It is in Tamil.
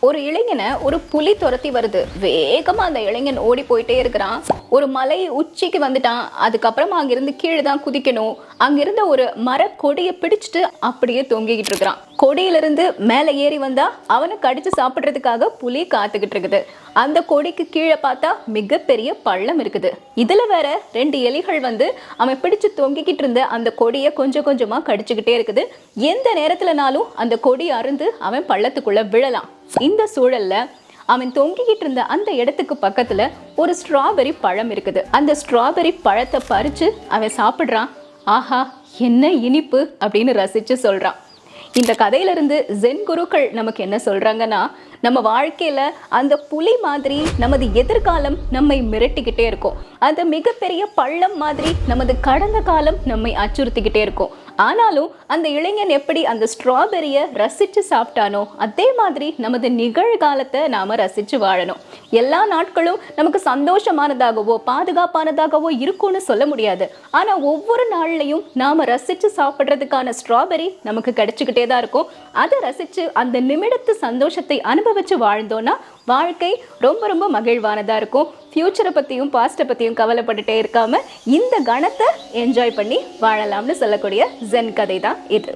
ஒரு இளைஞனை ஒரு புலி துரத்தி வருது. வேகமா அந்த இளைஞன் ஓடி போயிட்டே இருக்கிறான். ஒரு மலை உச்சிக்கு வந்துட்டான். அதுக்கப்புறமா அங்கிருந்து கீழே தான் குதிக்கணும். அங்கிருந்த ஒரு மரக்கொடியை பிடிச்சிட்டு அப்படியே தொங்கிக்கிட்டு இருக்கிறான். கொடியிலிருந்து மேலே ஏறி வந்தா அவனை கடிச்சு சாப்பிட்றதுக்காக புலி காத்துக்கிட்டு இருக்குது. அந்த கொடிக்கு கீழே பார்த்தா மிகப்பெரிய பள்ளம் இருக்குது. இதுல வேற 2 எலிகள் வந்து அவன் பிடிச்சு தொங்கிக்கிட்டு இருந்த அந்த கொடியை கொஞ்சம் கொஞ்சமா கடிச்சுக்கிட்டே இருக்குது. எந்த நேரத்துலனாலும் அந்த கொடி அருந்து அவன் பள்ளத்துக்குள்ள விழலாம். இந்த சூழல்ல அவன் தொங்கிக்கிட்டு இருந்த அந்த இடத்துக்கு பக்கத்துல ஒரு ஸ்ட்ராபெரி பழம் இருக்குது. அந்த ஸ்ட்ராபெரி பழத்தை பறிச்சு அவன் சாப்பிடுறான். ஆஹா, என்ன இனிப்பு அப்படின்னு ரசிச்சு சொல்றான். இந்த கதையிலிருந்து ஜென் குருக்கள் நமக்கு என்ன சொல்றாங்கன்னா, நம்ம வாழ்க்கையில அந்த புலி மாதிரி நமது எதிர்காலம் நம்மை மிரட்டிக்கிட்டே இருக்கும். அந்த மிகப்பெரிய பள்ளம் மாதிரி நமது கடந்த காலம் நம்மை அச்சுறுத்திக்கிட்டே இருக்கும். ஆனாலும் அந்த இளைஞன் எப்படி அந்த ஸ்ட்ராபெரியை ரசிச்சு சாப்பிட்டானோ அதே மாதிரி நமது நிகழ்காலத்தை நாம ரசிச்சு வாழணும். எல்லா நாட்களும் நமக்கு சந்தோஷமானதாகவோ பாதுகாப்பானதாகவோ இருக்கும்னு சொல்ல முடியாது. ஆனா ஒவ்வொரு நாள்லையும் நாம ரசிச்சு சாப்பிட்றதுக்கான ஸ்ட்ராபெரி நமக்கு கிடைச்சுக்கிட்டே தான் இருக்கும். அதை ரசிச்சு அந்த நிமிடத்து சந்தோஷத்தை அனுபவிச்சு வாழ்ந்தோம்னா வாழ்க்கை ரொம்ப ரொம்ப மகிழ்வானதா இருக்கும். ஃபியூச்சரை பத்தியும் பாஸ்ட்டை பத்தியும் கவலைப்பட்டுட்டே இருக்காம இந்த கணத்தை என்ஜாய் பண்ணி வாழலாம்னு சொல்லக்கூடிய ஜென் கதை தான் இது.